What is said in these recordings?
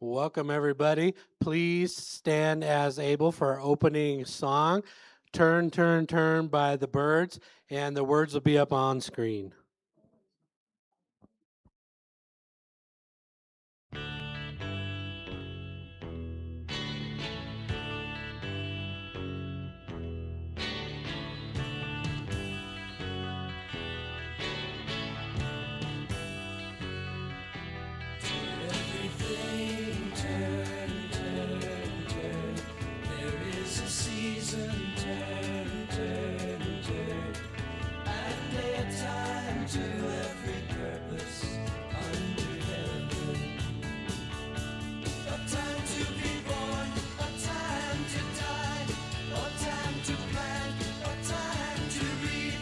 Welcome, everybody. Please stand as able for our opening song, Turn, Turn, Turn by the Birds, and the words will be up on screen. Everything turn, turn, turn. There is a season, turn, turn, turn. And a time to every purpose under heaven. A time to be born, a time to die, a time to plant, a time to reap,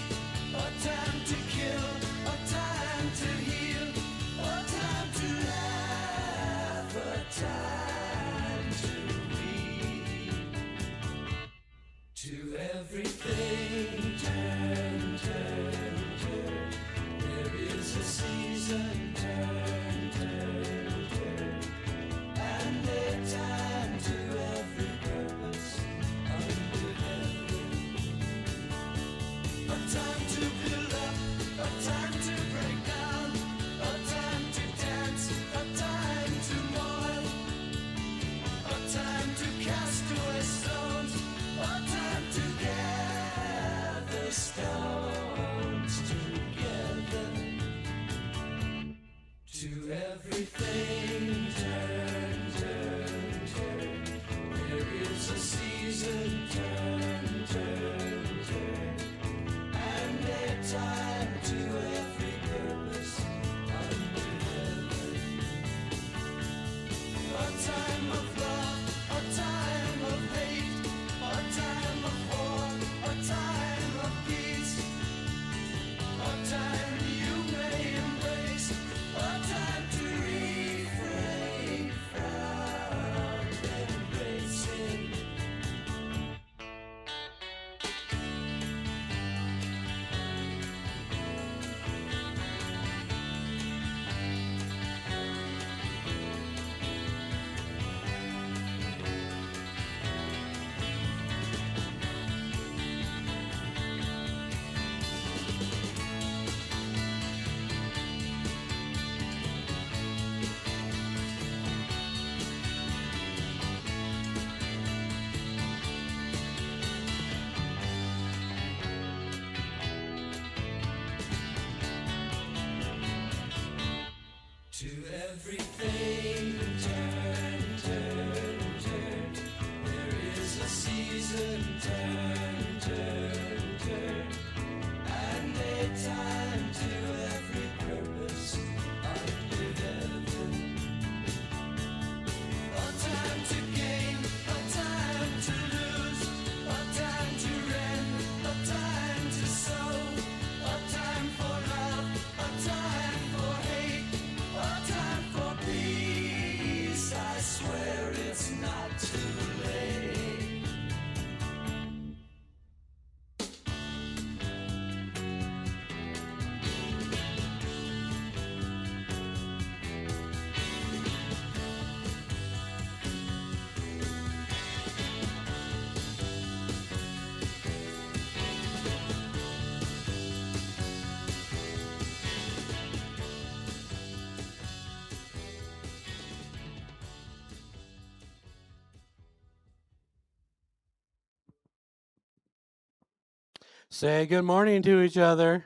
a time to kill, a time to heal, a time to laugh, a time to weep. To everything turn, turn, turn. There is a season, turn, turn, turn. And a time to every purpose under heaven. A time to build up, a time to break down, a time to dance, a time to mourn, a time to cast away stones, a time to gather stones together. To everything turn, turn, turn. There is a season, turn, turn, turn. And a time to every purpose under heaven. A time of love, a time of hate, a time of war, a time of peace, a time you may embrace, a time to refrain from embracing. To everything turn, turn, turn. There is a season, turn, turn, turn. And a time to every purpose under heaven. A time to gain, a time to lose, a time to rend, a time to sow, a time for love, a time for hate, a time for peace. I swear it's not too late. Say good morning to each other.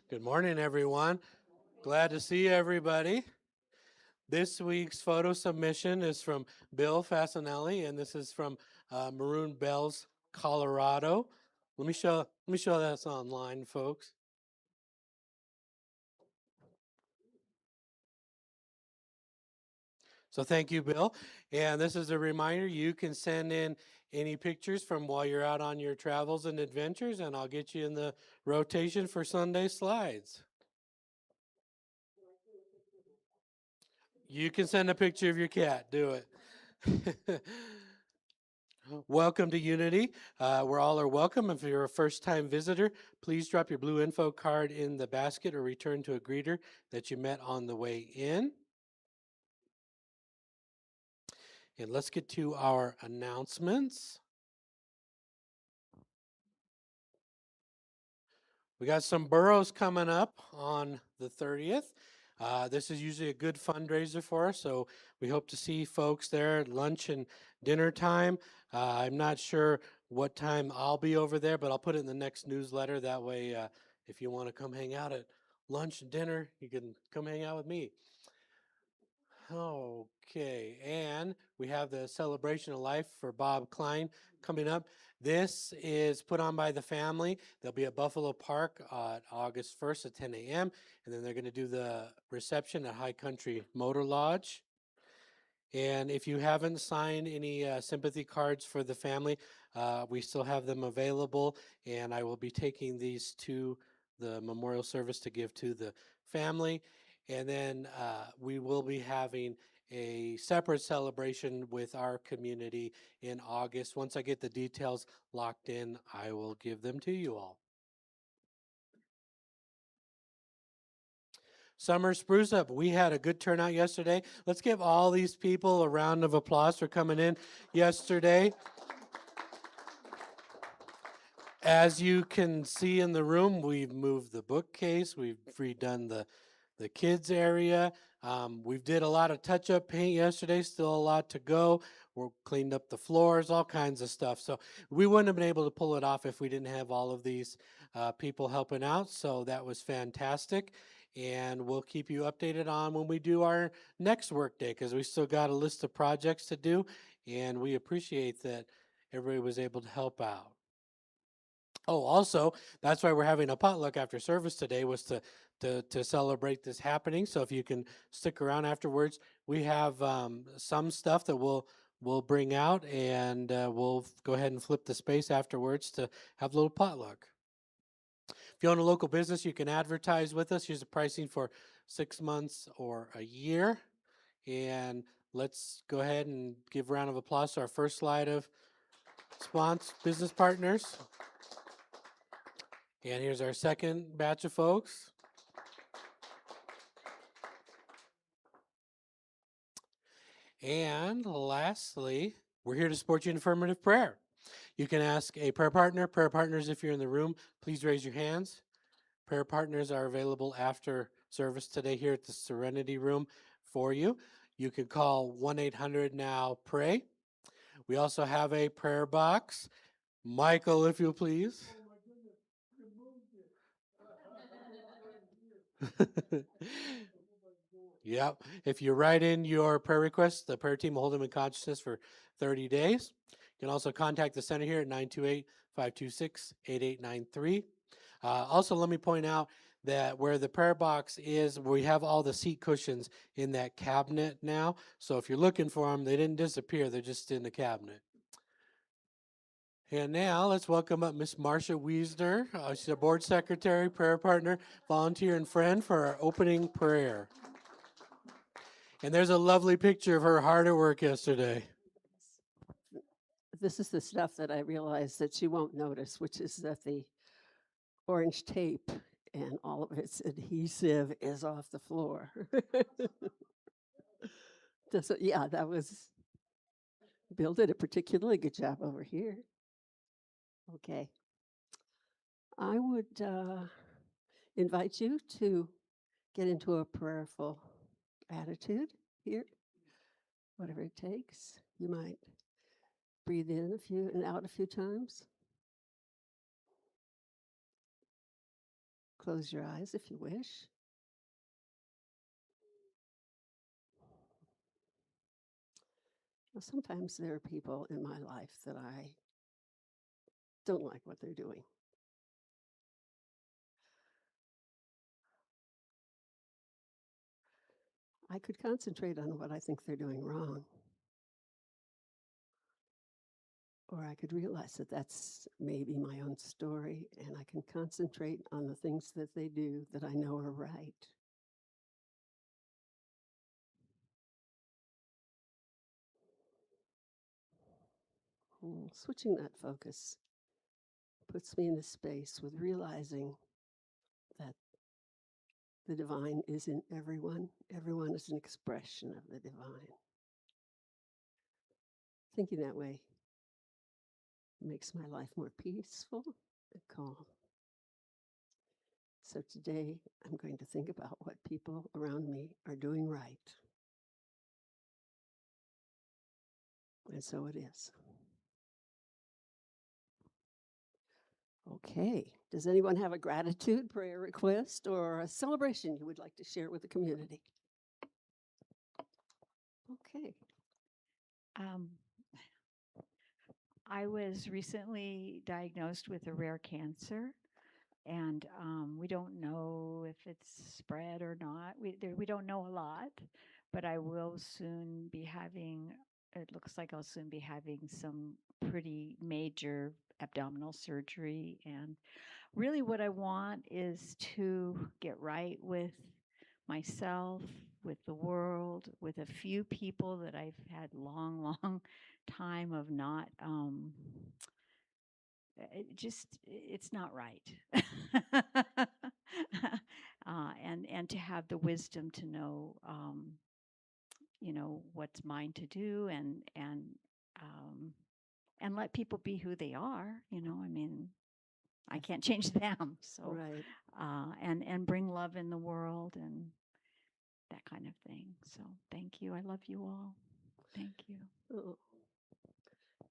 Good morning, everyone. Glad to see everybody. This week's photo submission is from Bill Fasanelli, and this is from Maroon Bells, Colorado. Let me show this online, folks. So thank you, Bill. And this is a reminder, you can send in any pictures from while you're out on your travels and adventures, and I'll get you in the rotation for Sunday slides. You can send a picture of your cat, do it. Welcome to Unity. Where all are welcome. If you're a first-time visitor, please drop your blue info card in the basket or return to a greeter that you met on the way in. And let's get to our announcements. We got some burros coming up on the 30th. This is usually a good fundraiser for us, so we hope to see folks there at lunch and dinner time. I'm not sure what time I'll be over there, but I'll put it in the next newsletter. That way, if you want to come hang out at lunch and dinner, you can come hang out with me. Okay, and we have the celebration of life for Bob Klein coming up. This is put on by the family. They'll be at Buffalo Park on August 1st at 10 a.m. And then they're going to do the reception at High Country Motor Lodge. And if you haven't signed any sympathy cards for the family, we still have them available. And I will be taking these to the memorial service to give to the family. And then we will be having a separate celebration with our community in August. Once I get the details locked in, I will give them to you all. Summer Spruce Up. We had a good turnout yesterday. Let's give all these people a round of applause for coming in yesterday. As you can see in the room, we've moved the bookcase, we've redone the kids area. We've did a lot of touch-up paint yesterday, still a lot to go. We're cleaned up the floors, all kinds of stuff. So we wouldn't have been able to pull it off if we didn't have all of these people helping out. So that was fantastic. And we'll keep you updated on when we do our next work day, because we still got a list of projects to do. And we appreciate that everybody was able to help out. Oh, also, that's why we're having a potluck after service today, was to celebrate this happening. So if you can stick around afterwards, we have some stuff that we'll bring out, and we'll go ahead and flip the space afterwards to have a little potluck. If you own a local business, you can advertise with us. Here's the pricing for 6 months or a year. And let's go ahead and give a round of applause to our first slide of business partners. And here's our second batch of folks. And lastly, we're here to support you in affirmative prayer. You can ask a prayer partner. Prayer partners, if you're in the room, please raise your hands. Prayer partners are available after service today here at the Serenity Room for you. You can call 1-800-NOW-PRAY. We also have a prayer box. Michael, if you'll please. Yep. If you write in your prayer requests, the prayer team will hold them in consciousness for 30 days. You can also contact the center here at 928-526-8893. Also, let me point out that where the prayer box is, we have all the seat cushions in that cabinet now. So if you're looking for them, they didn't disappear. They're just in the cabinet. And now let's welcome up Miss Marcia Wiesner. She's a board secretary, prayer partner, volunteer, and friend for our opening prayer. And there's a lovely picture of her hard at work yesterday. This is the stuff that I realized that you won't notice, which is that the orange tape and all of its adhesive is off the floor. Yeah, that was, Bill did a particularly good job over here. Okay. I would invite you to get into a prayerful attitude here, whatever it takes. You might breathe in a few and out a few times. close your eyes if you wish. Now, sometimes there are people in my life that I don't like what they're doing. I could concentrate on what I think they're doing wrong. Or I could realize that that's maybe my own story, and I can concentrate on the things that they do that I know are right. Switching that focus puts me in a space with realizing that the divine is in everyone. Everyone is an expression of the divine. Thinking that way makes my life more peaceful and calm. So today, I'm going to think about what people around me are doing right. And so it is. Okay. Does anyone have a gratitude, prayer request, or a celebration you would like to share with the community? Okay. I was recently diagnosed with a rare cancer, and we don't know if it's spread or not. We don't know a lot, but I will soon be having. It looks like I'll soon be having some pretty major abdominal surgery, and really, what I want is to get right with myself, with the world, with a few people that I've had long time of not it's not right. And to have the wisdom to know what's mine to do, and let people be who they are. I mean, I can't change them. So Right. and bring love in the world and that kind of thing. So thank you. I love you all. Thank you. Oh,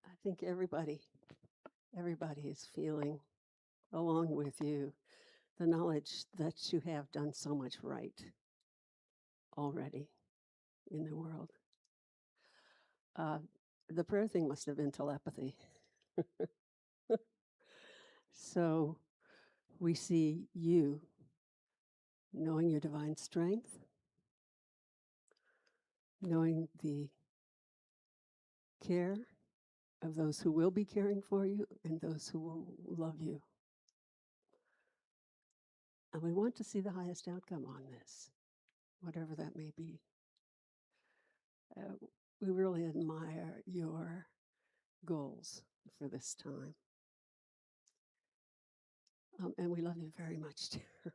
I think everybody is feeling, along with you, the knowledge that you have done so much right already in the world. The prayer thing must have been telepathy. So we see you knowing your divine strength, knowing the care of those who will be caring for you and those who will love you. And we want to see the highest outcome on this, whatever that may be. We really admire your goals for this time. And we love you very much, dear.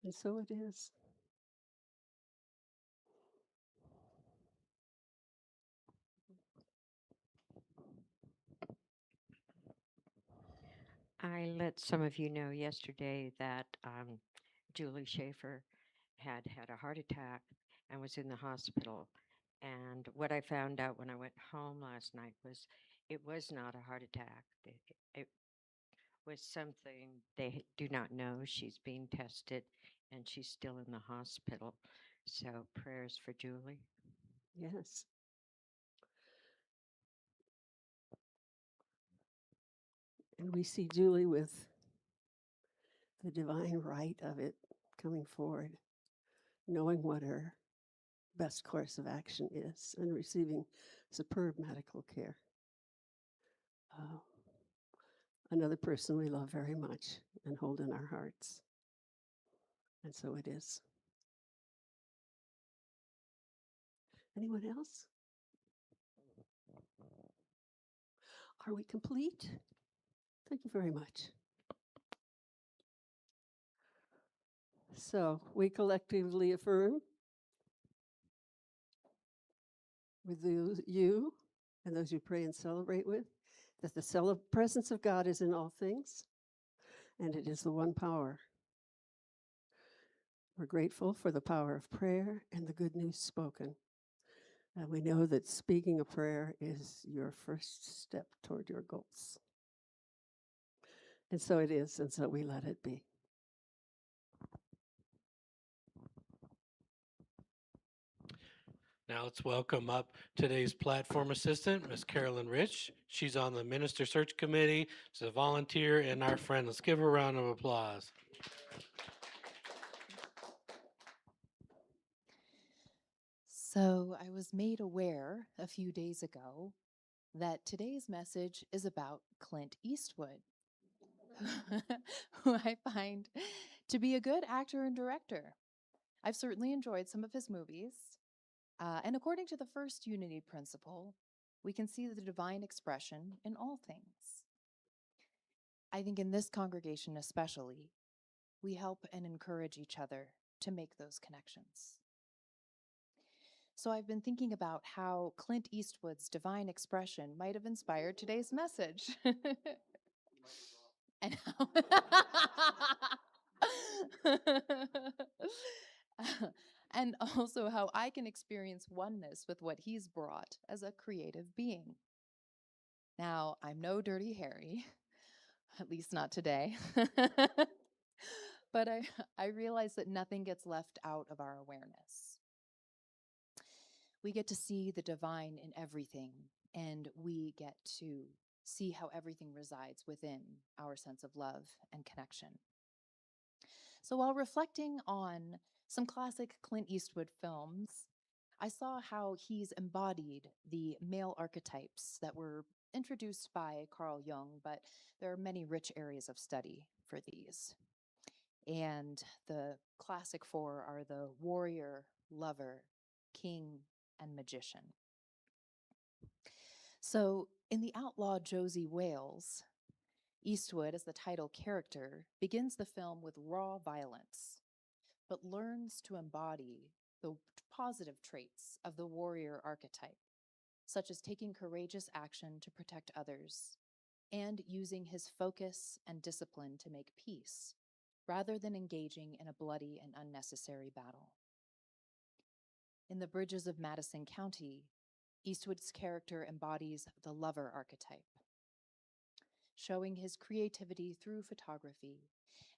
And so it is. I let some of you know yesterday that Julie Schaefer had a heart attack and was in the hospital. And what I found out when I went home last night was it was not a heart attack. It was something they do not know. She's being tested and she's still in the hospital. So prayers for Julie. Yes. And we see Julie with the divine right of it coming forward, knowing what her best course of action is, and receiving superb medical care. Another person we love very much and hold in our hearts. And so it is. Anyone else? Are we complete? Thank you very much. So we collectively affirm with you and those you pray and celebrate with that the presence of God is in all things, and it is the one power. We're grateful for the power of prayer and the good news spoken. And we know that speaking a prayer is your first step toward your goals. And so it is, and so we let it be. Now let's welcome up today's platform assistant, Miss Carolyn Rich. She's on the Minister Search Committee. She's a volunteer and our friend. Let's give her a round of applause. So, I was made aware a few days ago that today's message is about Clint Eastwood, who I find to be a good actor and director. I've certainly enjoyed some of his movies. And according to the first unity principle, we can see the divine expression in all things. I think in this congregation, especially, we help and encourage each other to make those connections. So I've been thinking about how Clint Eastwood's divine expression might have inspired today's message. And how and also how I can experience oneness with what he's brought as a creative being. Now, I'm no Dirty Harry, at least not today. But I realize that nothing gets left out of our awareness. We get to see the divine in everything, and we get to see how everything resides within our sense of love and connection. So while reflecting on some classic Clint Eastwood films, I saw how he's embodied the male archetypes that were introduced by Carl Jung, but there are many rich areas of study for these. And the classic four are the warrior, lover, king, and magician. So, in The Outlaw Josie Wales, Eastwood, as the title character, begins the film with raw violence, but learns to embody the positive traits of the warrior archetype, such as taking courageous action to protect others and using his focus and discipline to make peace, rather than engaging in a bloody and unnecessary battle. In The Bridges of Madison County, Eastwood's character embodies the lover archetype, showing his creativity through photography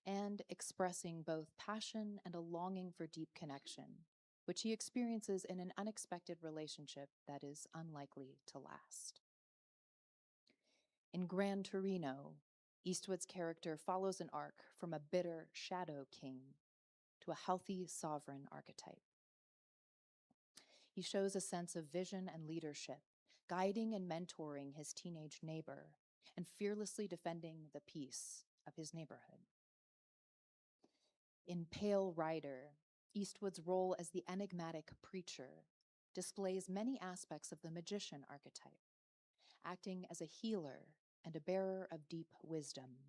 and expressing both passion and a longing for deep connection, which he experiences in an unexpected relationship that is unlikely to last. In Gran Torino, Eastwood's character follows an arc from a bitter shadow king to a healthy sovereign archetype. He shows a sense of vision and leadership, guiding and mentoring his teenage neighbor and fearlessly defending the peace of his neighborhood. In Pale Rider, Eastwood's role as the enigmatic preacher displays many aspects of the magician archetype, acting as a healer and a bearer of deep wisdom,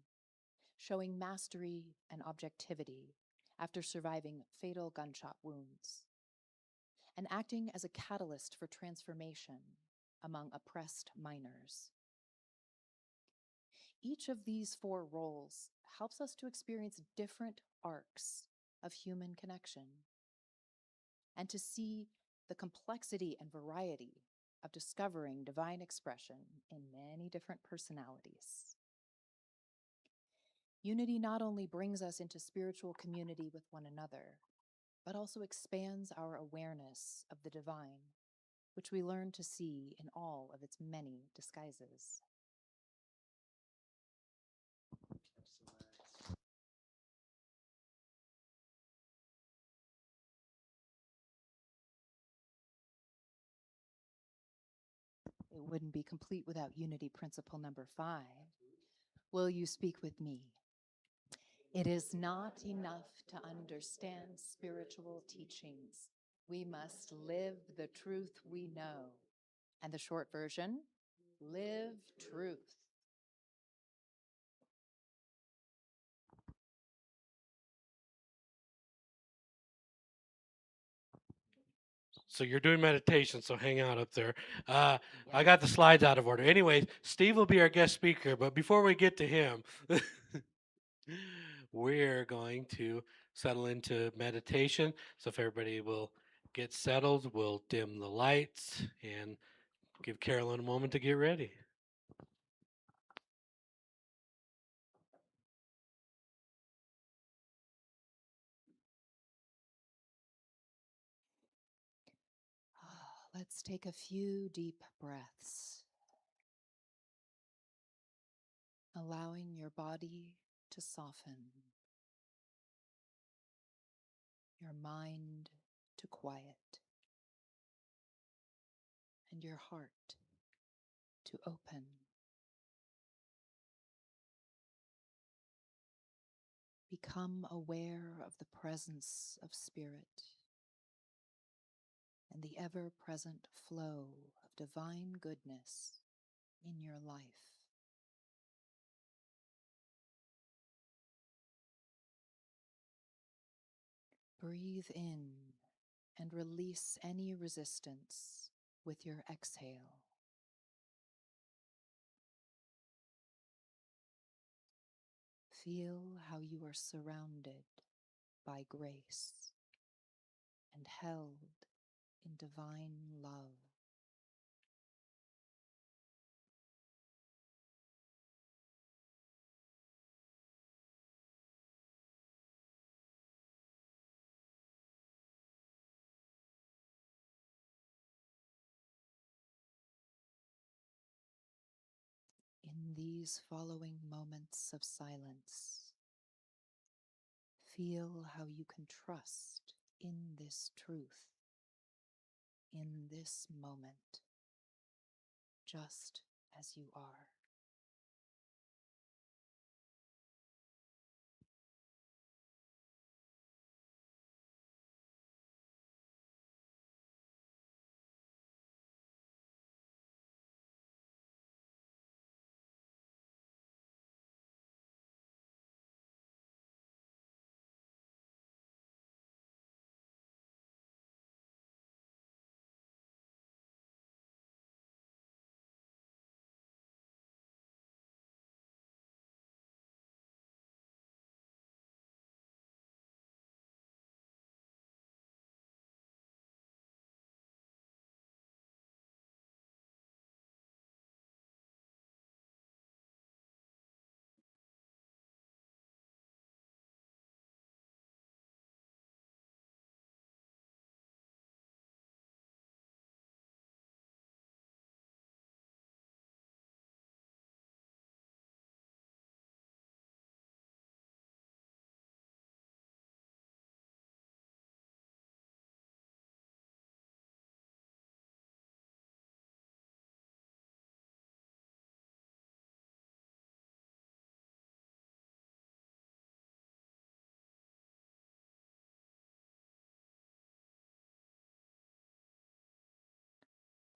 showing mastery and objectivity after surviving fatal gunshot wounds, and acting as a catalyst for transformation among oppressed miners. Each of these four roles helps us to experience different arcs of human connection and to see the complexity and variety of discovering divine expression in many different personalities. Unity not only brings us into spiritual community with one another, but also expands our awareness of the divine, which we learn to see in all of its many disguises. It wouldn't be complete without unity principle number 5. Will you speak with me? It is not enough to understand spiritual teachings. We must live the truth we know. And the short version, live truth. So you're doing meditation, so hang out up there. I got the slides out of order. Anyways, Steve will be our guest speaker, but before we get to him, we're going to settle into meditation. So if everybody will get settled, we'll dim the lights and give Carolyn a moment to get ready. Let's take a few deep breaths, allowing your body to soften, your mind to quiet, and your heart to open. Become aware of the presence of spirit and the ever-present flow of divine goodness in your life. Breathe in and release any resistance with your exhale. Feel how you are surrounded by grace and held in divine love. In these following moments of silence, feel how you can trust in this truth, in this moment, just as you are.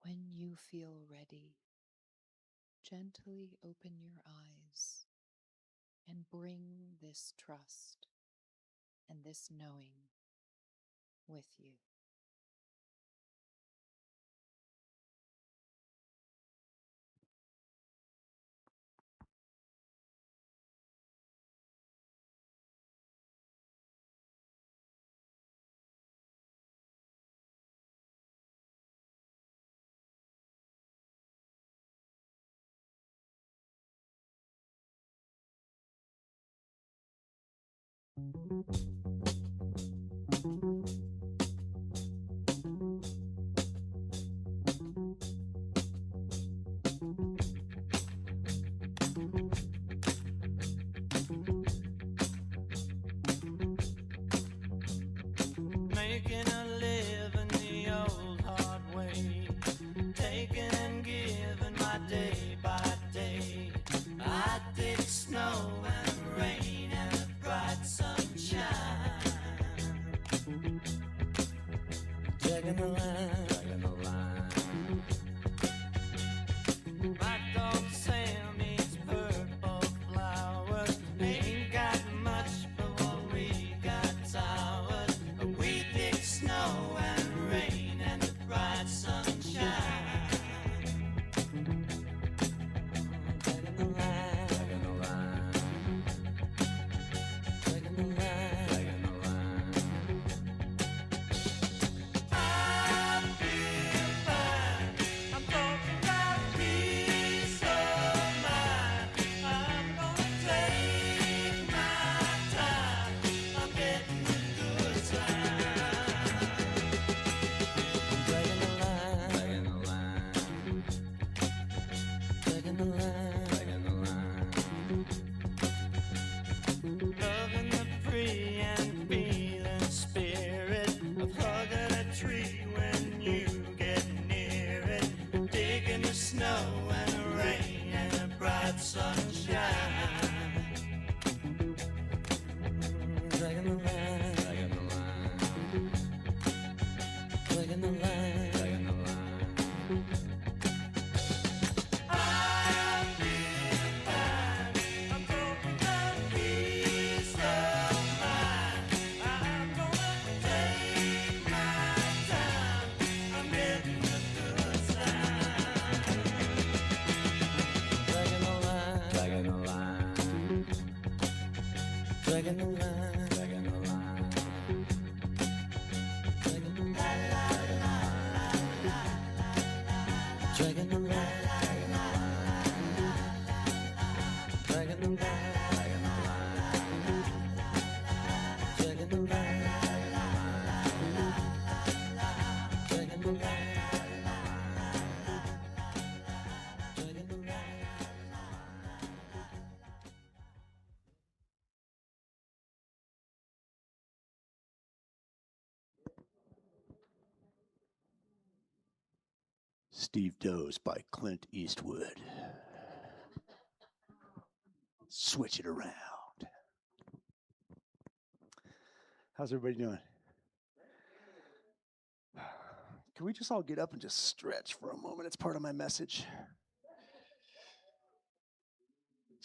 When you feel ready, gently open your eyes and bring this trust and this knowing with you. Making a living the old hard way, taking and giving my day by day. I take snow and rain and bright sunshine. dragging the line, dragging the line. Dragging the line, dragging the line. Dragging the line, dragging the line. Dragging the line, dragging the line. Dragging the line. Steve Dohse by Clint Eastwood. Switch it around. How's everybody doing? Can we just all get up and just stretch for a moment? It's part of my message.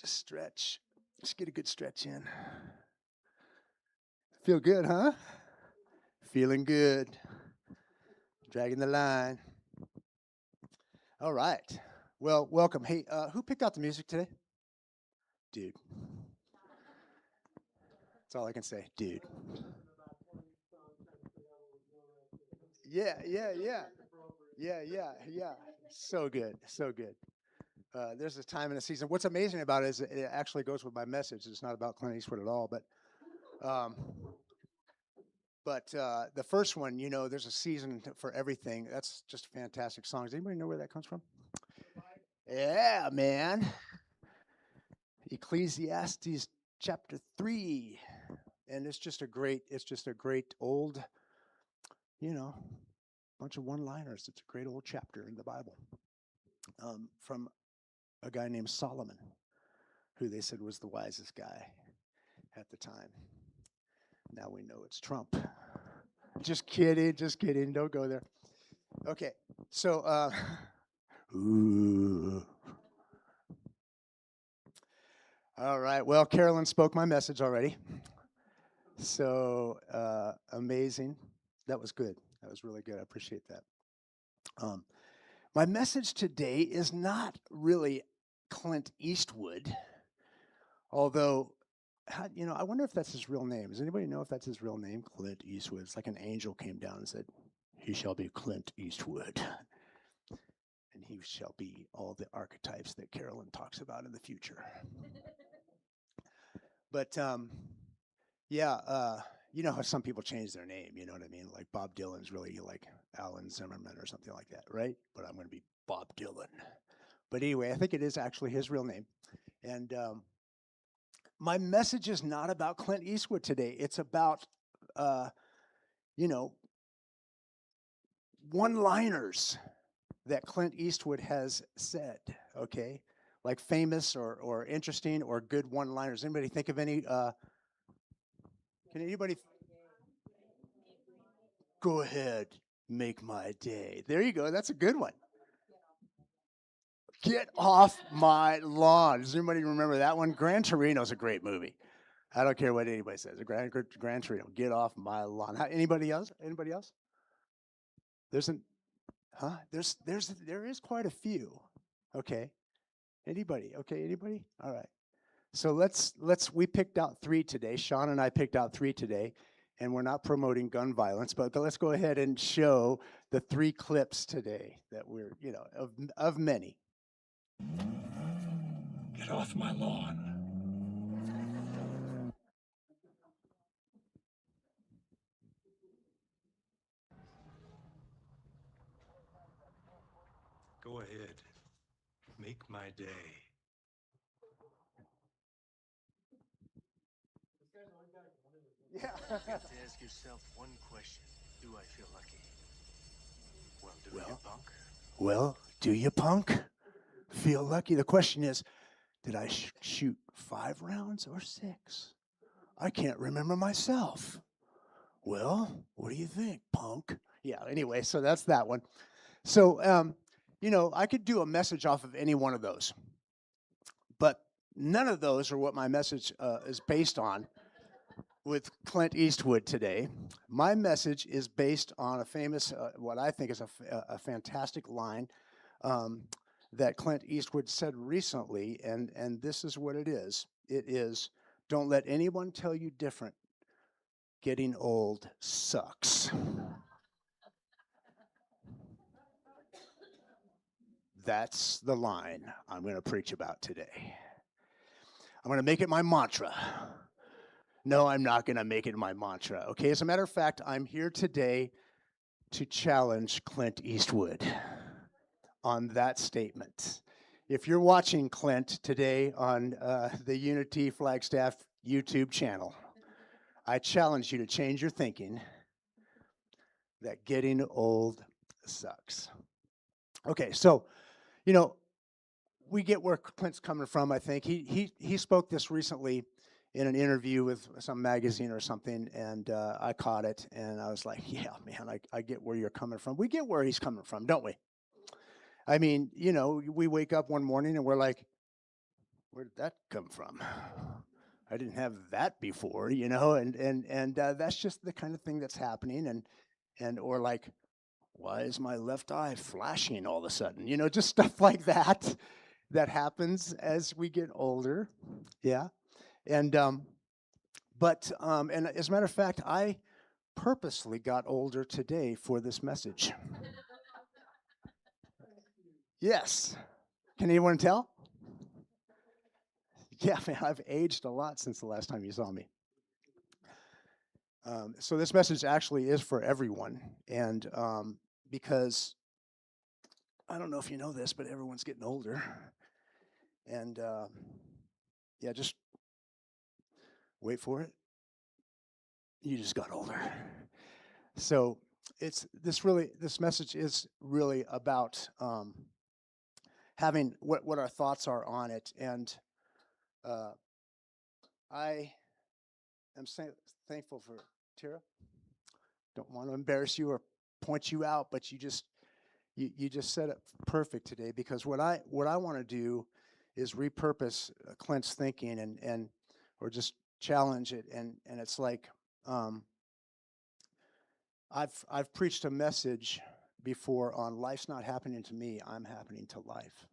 Just stretch. Just get a good stretch in. Feel good, huh? Feeling good. Dragging the line. All right. Well, welcome. Hey, who picked out the music today? Dude. That's all I can say. Dude. Yeah. So good. So good. There's a time in a season. What's amazing about it is it actually goes with my message. It's not about Clint Eastwood at all, but the first one, you know, there's a season for everything. That's just a fantastic song. Does anybody know where that comes from? Yeah, man. Ecclesiastes chapter 3. And it's just a great old, you know, bunch of one-liners. It's a great old chapter in the Bible from a guy named Solomon, who they said was the wisest guy at the time. Now we know it's Trump. Just kidding. Don't go there. Okay, so, ooh. All right, well, Carolyn spoke my message already. So, amazing. That was good. That was really good. I appreciate that. My message today is not really Clint Eastwood, although, you know, I wonder if that's his real name. Does anybody know if that's his real name? Clint Eastwood. It's like an angel came down and said, "He shall be Clint Eastwood." And he shall be all the archetypes that Carolyn talks about in the future. But, yeah, you know how some people change their name, you know what I mean? Like Bob Dylan's really like Alan Zimmerman or something like that, right? But I'm going to be Bob Dylan. But anyway, I think it is actually his real name. And my message is not about Clint Eastwood today. It's about, you know, one-liners that Clint Eastwood has said, okay? Like famous or interesting or good one-liners. Anybody think of any? Can anybody? Go ahead, make my day. There you go. That's a good one. Get off my lawn. Does anybody remember that one? Gran Torino's a great movie. I don't care what anybody says. Gran Torino. Get off my lawn. Anybody else? Anybody else? There is quite a few. Okay. Anybody? Okay. Anybody? All right. So we picked out 3 today. Sean and I picked out 3 today, and we're not promoting gun violence, but let's go ahead and show the 3 clips today that we're, you know, of many. Get off my lawn. Go ahead. Make my day. Yeah. You have to ask yourself one question. Do I feel lucky? Well, do you, punk? Well, do you, punk? Feel lucky? The question is, did I shoot 5 rounds or 6? I can't remember myself. Well, what do you think, punk? Yeah, anyway, so that's that one. So, you know, I could do a message off of any one of those, but none of those are what my message is based on with Clint Eastwood today. My message is based on a famous, what I think is a fantastic line that Clint Eastwood said recently, and this is what it is. It is, Don't let anyone tell you different. Getting old sucks. That's the line I'm going to preach about today. I'm going to make it my mantra. No, I'm not going to make it my mantra. Okay, as a matter of fact, I'm here today to challenge Clint Eastwood on that statement. If you're watching Clint today on the Unity Flagstaff YouTube channel, I challenge you to change your thinking that getting old sucks. Okay, so, you know, we get where Clint's coming from, I think. He spoke this recently in an interview with some magazine or something, and I caught it, and I was like, yeah, man, I get where you're coming from. We get where he's coming from, don't we? I mean, you know, we wake up one morning and we're like, where did that come from? I didn't have that before, you know, and that's just the kind of thing that's happening, and or like, why is my left eye flashing all of a sudden? You know, just stuff like that that happens as we get older. Yeah. And and as a matter of fact, I purposely got older today for this message. Yes. Can anyone tell? Yeah, man, I've aged a lot since the last time you saw me. So this message actually is for everyone, and because I don't know if you know this, but everyone's getting older, and yeah, just wait for it. You just got older. So this message is really about having what our thoughts are on it, and I am thankful for Tara. Don't want to embarrass you or point you out, but you just said it perfect today, because what I want to do is repurpose Clint's thinking and or just challenge it, and it's like I've preached a message before on life's not happening to me, I'm happening to life.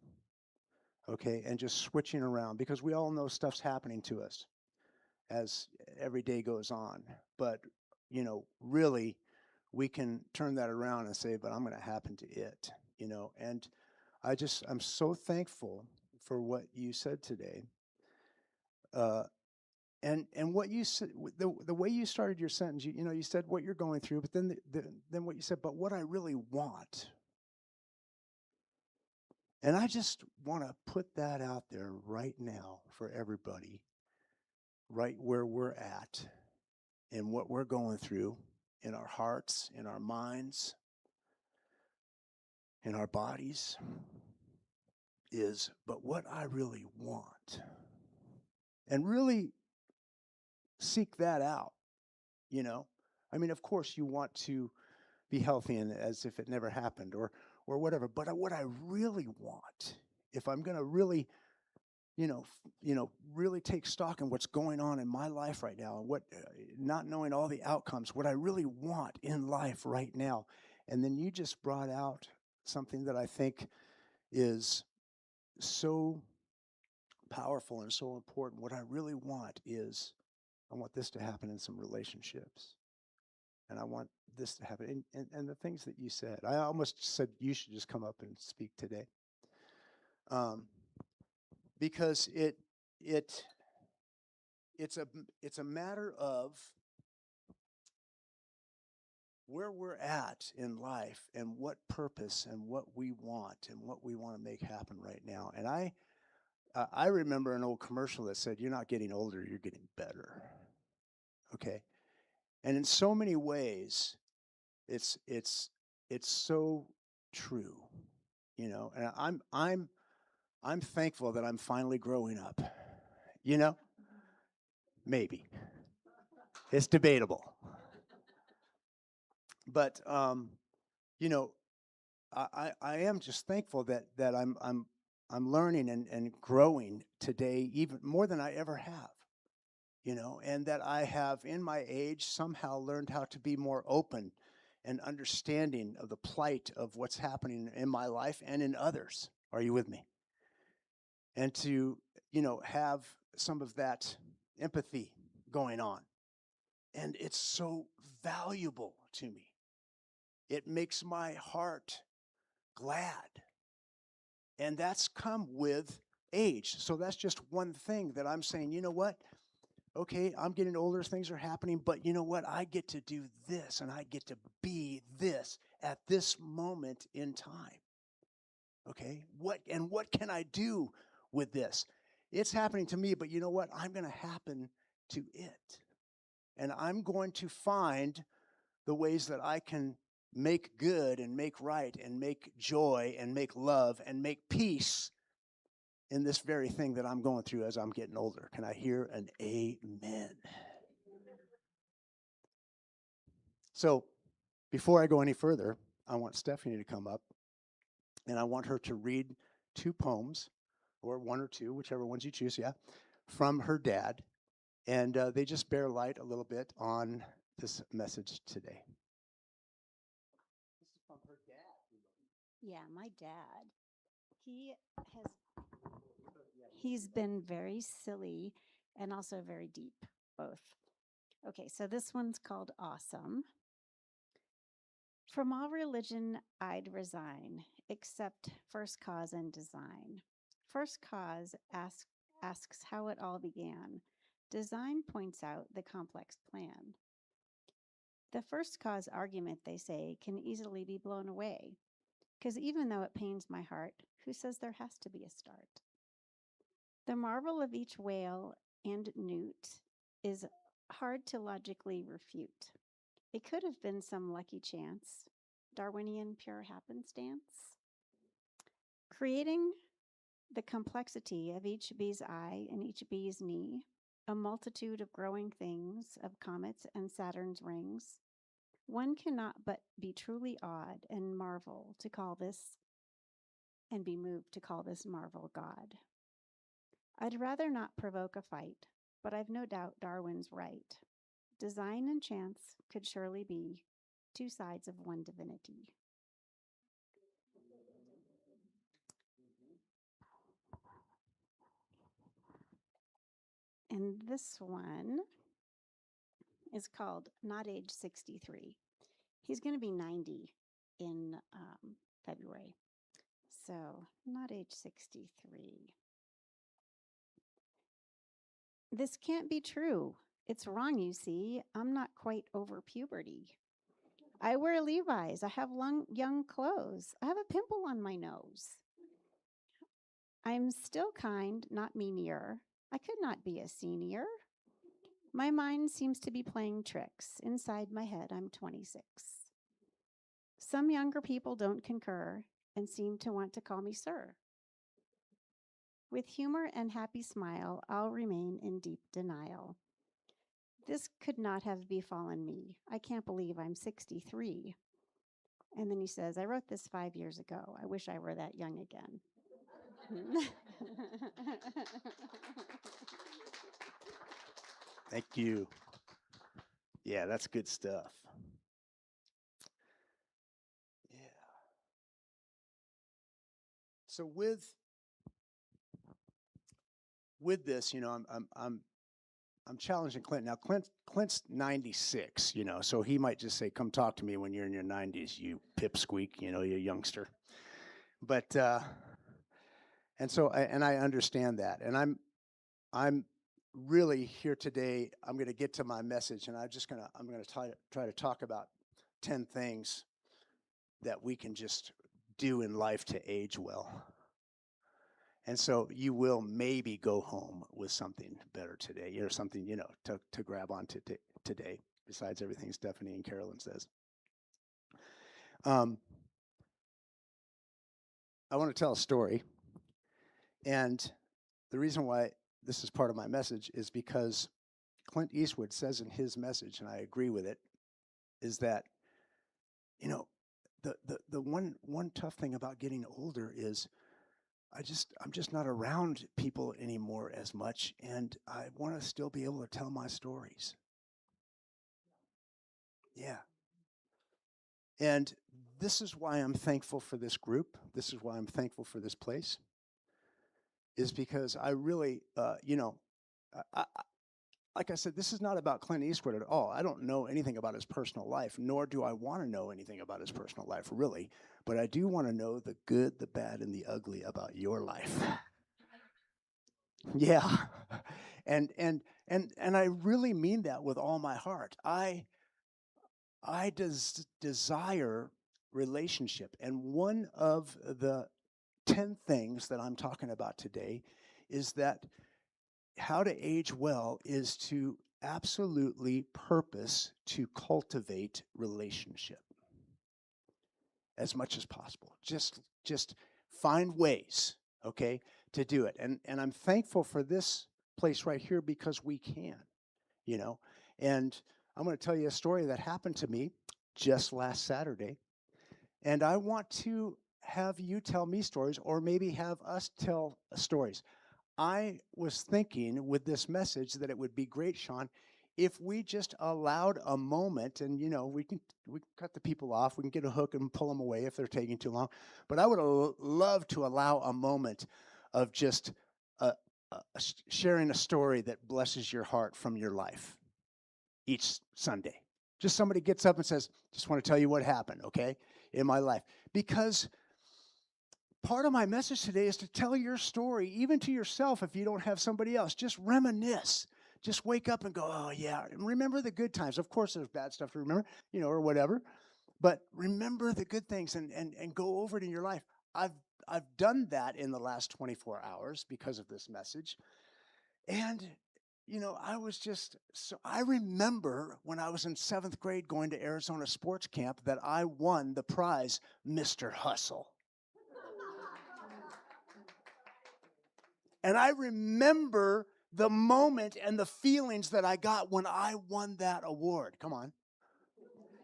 Okay, and just switching around, because we all know stuff's happening to us as every day goes on, but you know, really we can turn that around and say, but I'm going to happen to it, you know. And I'm so thankful for what you said today, and what you said, the way you started your sentence. You know, you said what you're going through, but then then what you said, but what I really want. And I just want to put that out there right now for everybody, right where we're at and what we're going through in our hearts, in our minds, in our bodies, is, but what I really want. And really seek that out, you know. I mean, of course, you want to be healthy and as if it never happened or whatever, but what I really want, if I'm going to really really take stock in what's going on in my life right now, and what, not knowing all the outcomes, what I really want in life right now. And then you just brought out something that I think is so powerful and so important. What I really want is, I want this to happen in some relationships. And I want this to happen. And the things that you said, I almost said you should just come up and speak today. Because it's a matter of where we're at in life and what purpose and what we want and what we want to make happen right now. And I remember an old commercial that said, "You're not getting older, you're getting better." Okay, and in so many ways, it's so true, you know. And I'm thankful that I'm finally growing up. You know, maybe it's debatable. But you know, I am just thankful that I'm learning and growing today, even more than I ever have. You know, and that I have in my age somehow learned how to be more open and understanding of the plight of what's happening in my life and in others. Are you with me? And to, you know, have some of that empathy going on. And it's so valuable to me. It makes my heart glad. And that's come with age. So that's just one thing that I'm saying, you know what? Okay, I'm getting older, things are happening, but you know what? I get to do this and I get to be this at this moment in time. Okay? What can I do with this? It's happening to me, but you know what? I'm going to happen to it. And I'm going to find the ways that I can make good and make right and make joy and make love and make peace in this very thing that I'm going through as I'm getting older. Can I hear an amen? So before I go any further, I want Stephanie to come up, and I want her to read 2 poems, or 1 or 2, whichever ones you choose, from her dad. And they just bear light a little bit on this message today. This is from her dad. Yeah, my dad. He's been very silly and also very deep, both. Okay, so this one's called Awesome. From all religion I'd resign, except first cause and design. First cause asks how it all began. Design points out the complex plan. The first cause argument, they say, can easily be blown away. Because even though it pains my heart, who says there has to be a start? The marvel of each whale and newt is hard to logically refute. It could have been some lucky chance, Darwinian pure happenstance. Creating the complexity of each bee's eye and each bee's knee, a multitude of growing things, of comets and Saturn's rings, one cannot but be truly awed and marvel to call this, and be moved to call this marvel God. I'd rather not provoke a fight, but I've no doubt Darwin's right. Design and chance could surely be 2 sides of one divinity. And this one is called Not Age 63. He's going to be 90 in February. So, not age 63. This can't be true. It's wrong, you see. I'm not quite over puberty. I wear Levi's. I have young clothes. I have a pimple on my nose. I'm still kind, not meanier. I could not be a senior. My mind seems to be playing tricks. Inside my head, I'm 26. Some younger people don't concur and seem to want to call me sir. With humor and happy smile, I'll remain in deep denial. This could not have befallen me. I can't believe I'm 63. And then he says, I wrote this 5 years ago. I wish I were that young again. Thank you. Yeah, that's good stuff. Yeah. So with this, you know, I'm challenging Clint. Now Clint's 96, you know, so he might just say, "Come talk to me when you're in your 90s, you pipsqueak, you know, you youngster." But and so I understand that, and I'm really here today. I'm going to get to my message, and I'm going to try to talk about 10 things that we can just do in life to age well. And so you will maybe go home with something better today, or something, you know, to grab on to today, besides everything Stephanie and Carolyn says. I want to tell a story. And the reason why this is part of my message is because Clint Eastwood says in his message, and I agree with it, is that, you know, the one tough thing about getting older is I'm just not around people anymore as much, and I want to still be able to tell my stories. Yeah. And this is why I'm thankful for this group. This is why I'm thankful for this place. Is because I really, you know, like I said, this is not about Clint Eastwood at all. I don't know anything about his personal life, nor do I want to know anything about his personal life, really. But I do want to know the good, the bad, and the ugly about your life. Yeah. And I really mean that with all my heart. I desire relationship. And one of the 10 things that I'm talking about today is that how to age well is to absolutely purpose to cultivate relationship as much as possible. Just find ways, okay, to do it. And I'm thankful for this place right here because we can, you know. And I'm going to tell you a story that happened to me just last Saturday. And I want to have you tell me stories, or maybe have us tell stories. I was thinking with this message that it would be great, Sean, if we just allowed a moment, and we can cut the people off, we can get a hook and pull them away if they're taking too long. But I would love to allow a moment of just sharing a story that blesses your heart from your life each Sunday. Just somebody gets up and says, "Just want to tell you what happened, okay, in my life," because part of my message today is to tell your story, even to yourself if you don't have somebody else. Just reminisce. Just wake up and go, "Oh, yeah." And remember the good times. Of course, there's bad stuff to remember, or whatever. But remember the good things and go over it in your life. I've done that in the last 24 hours because of this message. And, I remember when I was in 7th grade going to Arizona sports camp that I won the prize, Mr. Hustle. And I remember the moment and the feelings that I got when I won that award. Come on.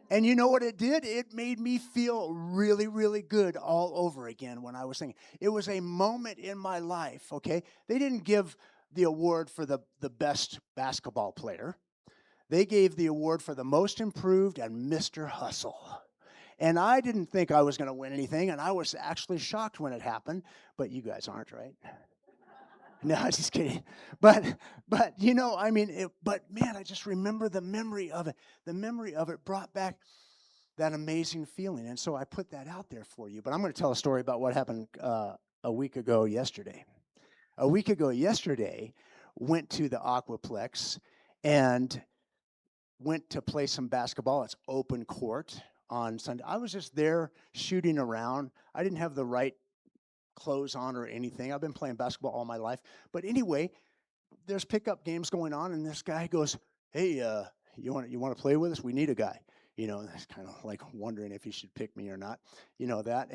And you know what it did? It made me feel really, really good all over again when I was singing. It was a moment in my life, okay? They didn't give the award for the best basketball player. They gave the award for the most improved and Mr. Hustle. And I didn't think I was going to win anything, and I was actually shocked when it happened, but you guys aren't, right? No, just kidding. But but man, I just remember the memory of it. The memory of it brought back that amazing feeling, and so I put that out there for you. But I'm going to tell a story about what happened a week ago yesterday. A week ago yesterday, went to the Aquaplex and went to play some basketball. It's open court on Sunday. I was just there shooting around. I didn't have the right clothes on or anything. I've been playing basketball all my life. But anyway, there's pickup games going on, and this guy goes, "Hey, you want to play with us? We need a guy." That's kind of like wondering if he should pick me or not. That.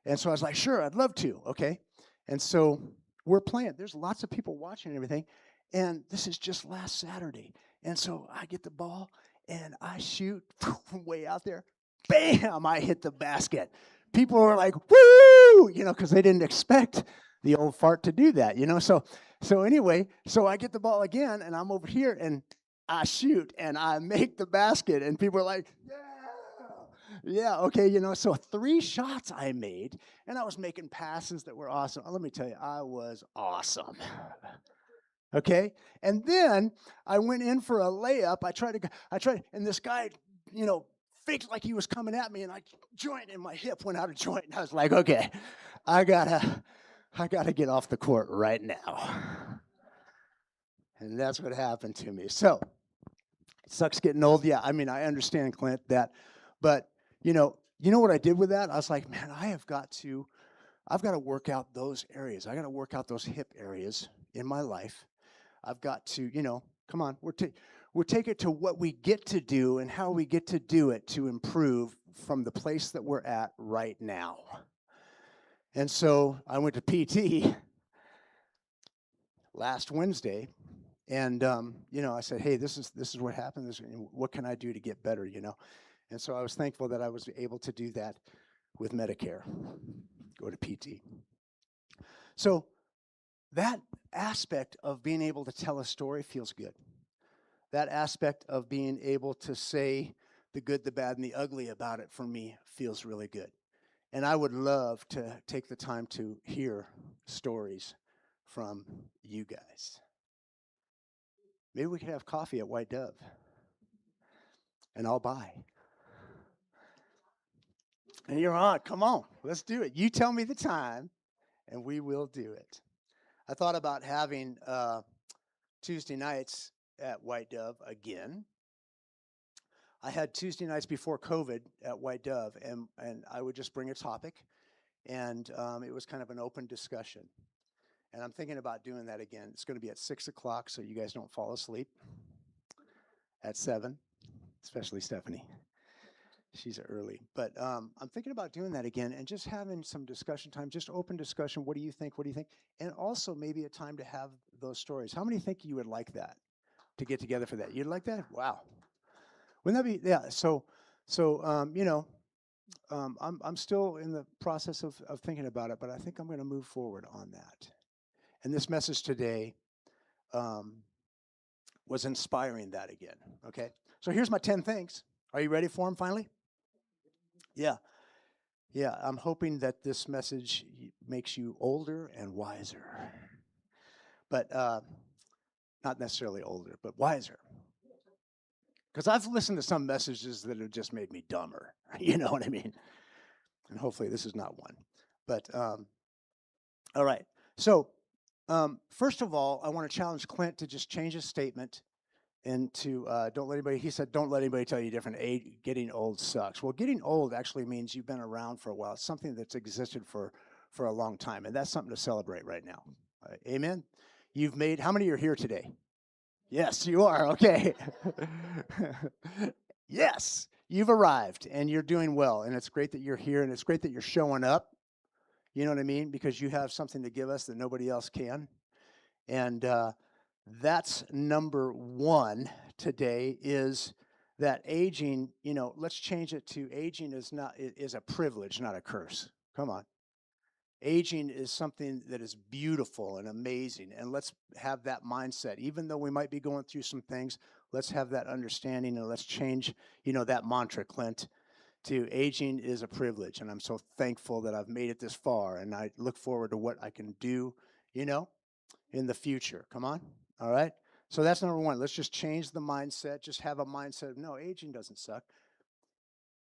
And so I was like, "Sure, I'd love to." Okay. And so we're playing. There's lots of people watching and everything. And this is just last Saturday. And so I get the ball and I shoot from way out there. Bam! I hit the basket. People were like, "Woo!" Because they didn't expect the old fart to do that. So anyway, so I get the ball again, and I'm over here, and I shoot, and I make the basket, and people are like, yeah, okay, So 3 shots I made, and I was making passes that were awesome. Let me tell you, I was awesome. Okay, and then I went in for a layup. I tried, and this guy, faked like he was coming at me, and I joint in my hip went out of joint, and I was like, okay, I gotta get off the court right now. And that's what happened to me. So it sucks getting old. Yeah, I mean, I understand, Clint, that, but you know what I did with that? I was like, man, I've got to work out those areas. I got to work out those hip areas in my life. I've got to, come on, we're taking it to what we get to do and how we get to do it to improve from the place that we're at right now. And so I went to PT last Wednesday, and I said, hey, this is what happened. What can I do to get better? And so I was thankful that I was able to do that with Medicare, go to PT. So that aspect of being able to tell a story feels good. That aspect of being able to say the good, the bad, and the ugly about it for me feels really good. And I would love to take the time to hear stories from you guys. Maybe we could have coffee at White Dove, and I'll buy. And you're on. Come on, let's do it. You tell me the time, and we will do it. I thought about having Tuesday nights at White Dove again. I had Tuesday nights before COVID at White Dove, and I would just bring a topic, and it was kind of an open discussion. And I'm thinking about doing that again. It's going to be at 6 o'clock, so you guys don't fall asleep. At 7, especially Stephanie. She's early. But I'm thinking about doing that again and just having some discussion time, just open discussion. What do you think? What do you think? And also maybe a time to have those stories. How many think you would like that, to get together for that? You'd like that? Wow. Wouldn't that be, yeah. So you know, I'm still in the process of thinking about it, but I think I'm going to move forward on that. And this message today was inspiring that again, okay? So here's my 10 things. Are you ready for them finally? Yeah. Yeah, I'm hoping that this message makes you older and wiser. But not necessarily older, but wiser. Because I've listened to some messages that have just made me dumber. You know what I mean? And hopefully this is not one. But, all right. So, first of all, I want to challenge Clint to just change his statement into don't let anybody, he said, don't let anybody tell you different. Getting old sucks. Well, getting old actually means you've been around for a while. It's something that's existed for a long time, and that's something to celebrate right now. Amen? You've made, how many are here today? Yes, you are. Okay. Yes, you've arrived, and you're doing well, and it's great that you're here, and it's great that you're showing up. You know what I mean? Because you have something to give us that nobody else can. And that's number one today, is that aging, you know, let's change it to aging is a privilege, not a curse. Come on. Aging is something that is beautiful and amazing, and let's have that mindset. Even though we might be going through some things, let's have that understanding, and let's change, you know, that mantra, Clint, to aging is a privilege. And I'm so thankful that I've made it this far, and I look forward to what I can do, you know, in the future. Come on. All right. So that's number one. Let's just change the mindset. Just have a mindset of, no, aging doesn't suck.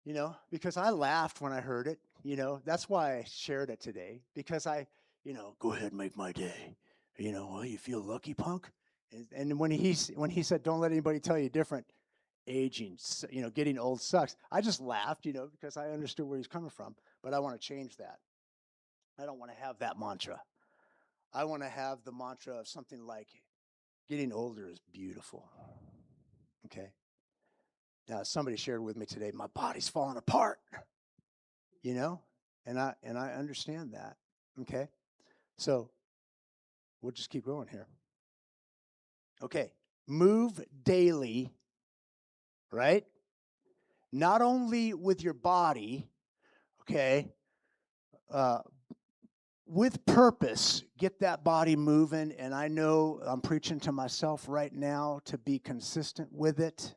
You know, because I laughed when I heard it. You know, that's why I shared it today. Because you know, go ahead and make my day. You know, well, you feel lucky, punk. And when he said, don't let anybody tell you different, aging, you know, getting old sucks, I just laughed, you know, because I understood where he's coming from. But I want to change that. I don't want to have that mantra. I want to have the mantra of something like, getting older is beautiful. Okay. Now, somebody shared with me today, my body's falling apart. You know, and I understand that. Okay. So we'll just keep going here. Okay. Move daily, right? Not only with your body, okay, with purpose. Get that body moving. And I know I'm preaching to myself right now to be consistent with it.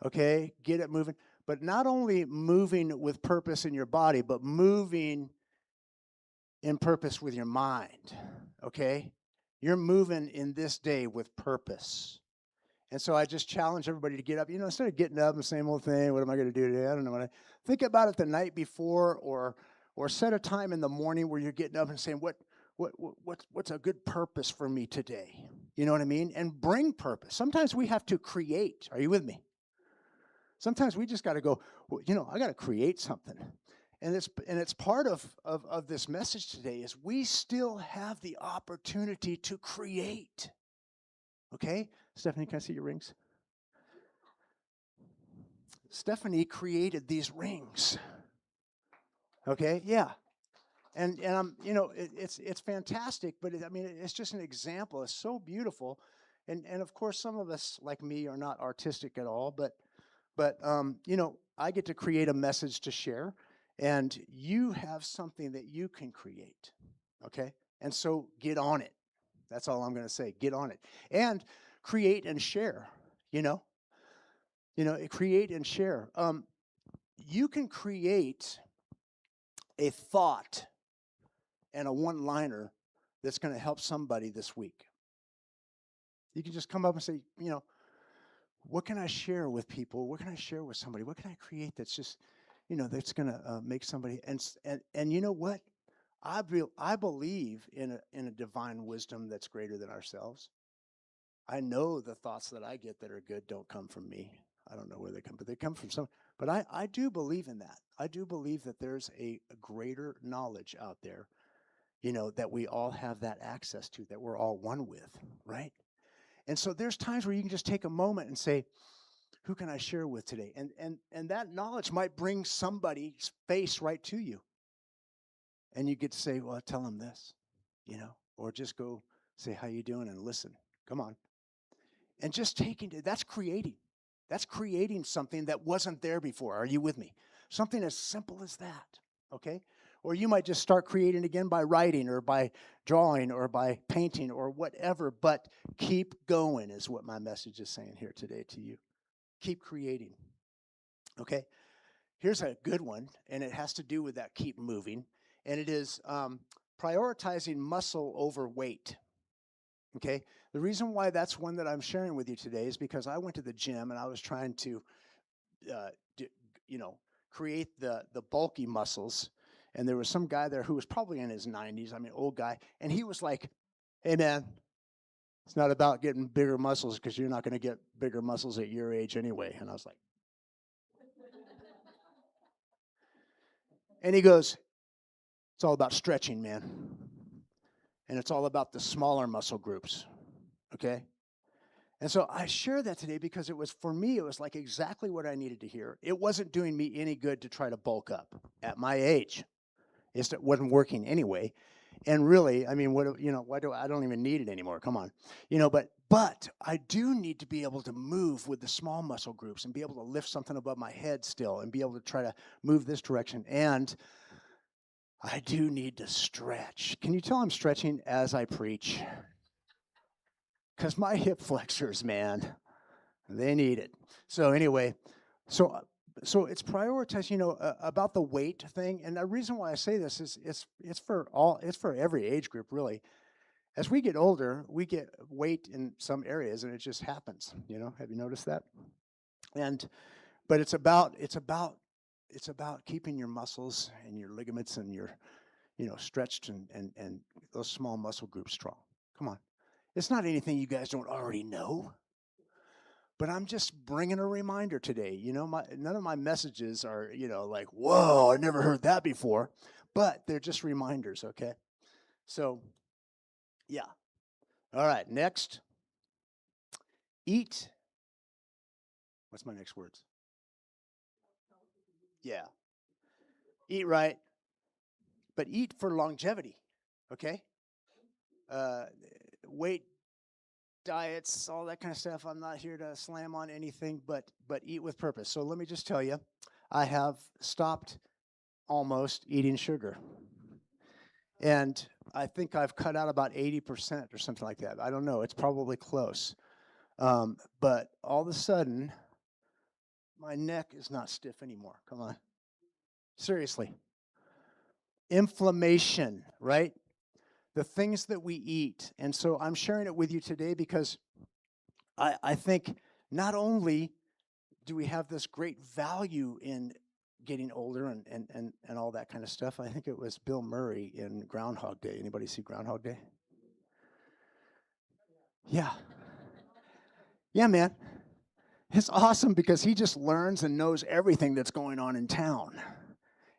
Okay, get it moving. But not only moving with purpose in your body, but moving in purpose with your mind. Okay? You're moving in this day with purpose. And so I just challenge everybody to get up. You know, instead of getting up and the same old thing, what am I going to do today? I don't know. Think about it the night before, or set a time in the morning where you're getting up and saying, what's a good purpose for me today? You know what I mean? And bring purpose. Sometimes we have to create. Are you with me? Sometimes we just got to go, well, you know, I got to create something. And it's part of this message today is we still have the opportunity to create. Okay? Stephanie, can I see your rings? Stephanie created these rings. Okay? Yeah. And I'm, you know, it's fantastic, but I mean, it's just an example. It's so beautiful. And of course, some of us, like me, are not artistic at all, but you know, I get to create a message to share, and you have something that you can create, okay? And so get on it. That's all I'm going to say. Get on it. And create and share, you know? Create and share. You can create a thought and a one-liner that's going to help somebody this week. You can just come up and say, what can I share with people? What can I share with somebody? What can I create that's just, that's going to make somebody, and you know what? I believe in a divine wisdom that's greater than ourselves. I know the thoughts that I get that are good don't come from me. I don't know where they come, but they come from some. But I do believe in that. I do believe that there's a greater knowledge out there, that we all have that access to, that we're all one with, right? And so there's times where you can just take a moment and say, who can I share with today? And that knowledge might bring somebody's face right to you. And you get to say, well, tell them this, or just go say, how you doing? And listen, come on. And just that's creating. That's creating something that wasn't there before. Are you with me? Something as simple as that, okay? Or you might just start creating again by writing or by drawing or by painting or whatever, but keep going is what my message is saying here today to you. Keep creating, okay? Here's a good one, and it has to do with that keep moving, and it is prioritizing muscle over weight. Okay, the reason why that's one that I'm sharing with you today is because I went to the gym and I was trying to, create the bulky muscles, and there was some guy there who was probably in his 90s. I mean, old guy, and he was like, "Hey, man, it's not about getting bigger muscles because you're not going to get bigger muscles at your age anyway." And I was like, and he goes, "It's all about stretching, man, and it's all about the smaller muscle groups." Okay. And so I share that today because it was like exactly what I needed to hear. It wasn't doing me any good to try to bulk up at my age. It wasn't working anyway. And really, I mean, why I don't even need it anymore. Come on. But I do need to be able to move with the small muscle groups and be able to lift something above my head still and be able to try to move this direction. And I do need to stretch. Can you tell I'm stretching as I preach? Because my hip flexors, man, they need it. So anyway, so it's prioritized, about the weight thing. And the reason why I say this is it's for every age group, really. As we get older, we get weight in some areas, and it just happens. Have you noticed that? But it's about keeping your muscles and your ligaments and your stretched and those small muscle groups strong. Come on. It's not anything you guys don't already know. But I'm just bringing a reminder today. None of my messages are, like, whoa, I never heard that before. But they're just reminders, okay? So, yeah. All right, next. Eat. What's my next words? Yeah. Eat right, but eat for longevity, okay? Weight diets, all that kind of stuff. I'm not here to slam on anything, but eat with purpose. So let me just tell you, I have stopped almost eating sugar. And I think I've cut out about 80% or something like that. I don't know. It's probably close. But all of a sudden, my neck is not stiff anymore. Come on. Seriously. Inflammation, right? The things that we eat. And so I'm sharing it with you today because I think not only do we have this great value in getting older and all that kind of stuff. I think it was Bill Murray in Groundhog Day. Anybody see Groundhog Day? Yeah. Yeah, man. It's awesome because he just learns and knows everything that's going on in town.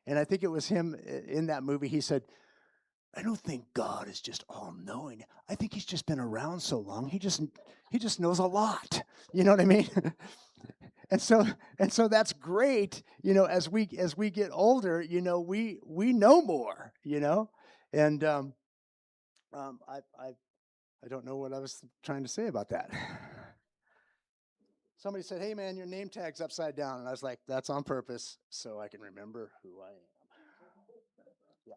And I think it was him in that movie. He said, I don't think God is just all-knowing. I think he's just been around so long. He just knows a lot. You know what I mean? And so that's great, as we get older, we know more, and I don't know what I was trying to say about that. Somebody said, "Hey man, your name tag's upside down," and I was like, "That's on purpose, so I can remember who I am." Yeah,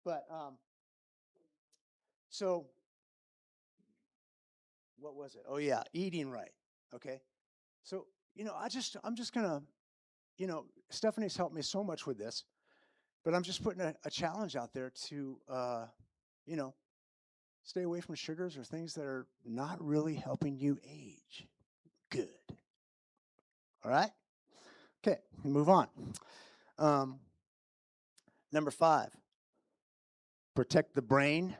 but so what was it? Oh yeah, eating right. Okay, so I'm just gonna. Stephanie's helped me so much with this, but I'm just putting a challenge out there to, Stay away from sugars or things that are not really helping you age. Good. All right? Okay, move on. Number 5, protect the brain.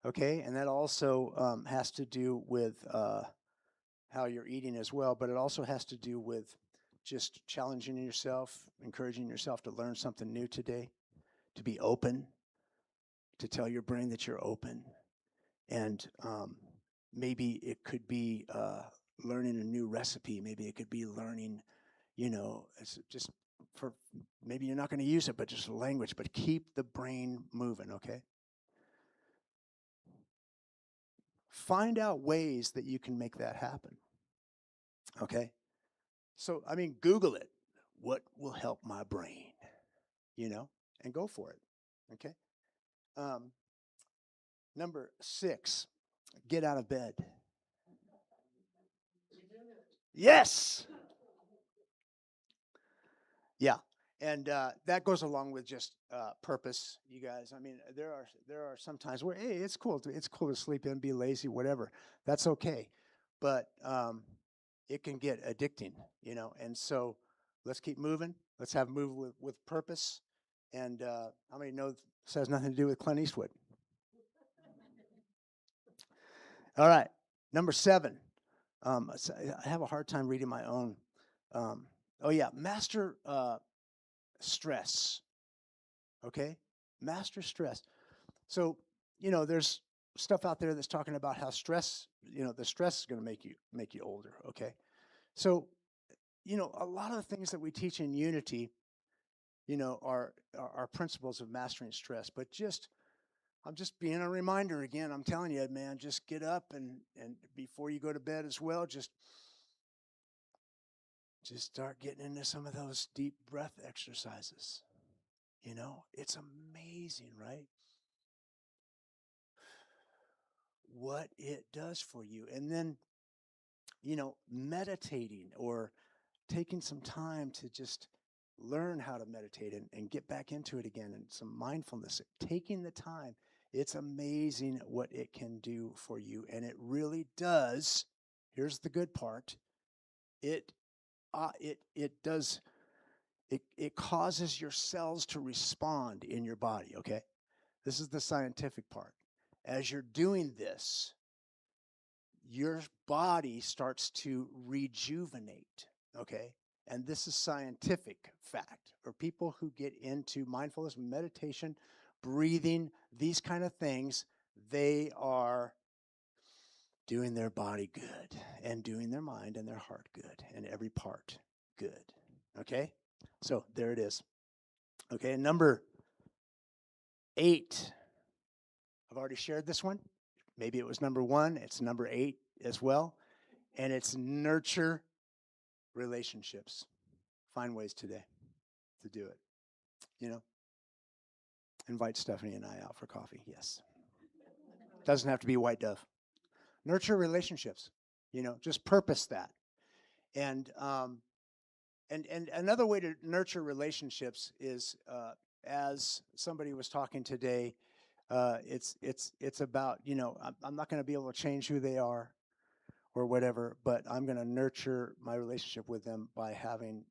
Okay, and that also has to do with how you're eating as well, but it also has to do with just challenging yourself, encouraging yourself to learn something new today, to be open, to tell your brain that you're open. And maybe it could be learning a new recipe. Maybe it could be learning, it's just for, maybe you're not going to use it, but just a language, but keep the brain moving, okay? Find out ways that you can make that happen, okay? So, Google it. What will help my brain, and go for it, okay? Number 6, get out of bed. Yes! Yeah, and that goes along with just purpose, you guys. There are some times where, hey, it's cool to sleep in, be lazy, whatever. That's okay, but it can get addicting, And so let's keep moving. Let's have move with purpose. And how many know this has nothing to do with Clint Eastwood? All right, number 7. So I have a hard time reading my own. Master stress. Okay, master stress. So there's stuff out there that's talking about how stress, the stress is going to make you older. Okay, so a lot of the things that we teach in Unity, are principles of mastering stress. But I'm just being a reminder again. I'm telling you, man, just get up and before you go to bed as well, just start getting into some of those deep breath exercises. It's amazing, right? What it does for you. And then, meditating or taking some time to just learn how to meditate and get back into it again, and some mindfulness, taking the time. It's amazing what it can do for you. And it really does. Here's the good part. It causes your cells to respond in your body, okay? This is the scientific part. As you're doing this, your body starts to rejuvenate, okay? And this is scientific fact. For people who get into mindfulness, meditation, breathing, these kind of things, they are doing their body good and doing their mind and their heart good and every part good, okay? So there it is. Okay, number 8. I've already shared this one. Maybe it was number 1. It's number 8 as well. And it's nurture relationships. Find ways today to do it. Invite Stephanie and I out for coffee. Yes. Doesn't have to be White Dove. Nurture relationships. Just purpose that. And another way to nurture relationships is, as somebody was talking today, it's about, I'm not going to be able to change who they are or whatever, but I'm going to nurture my relationship with them by having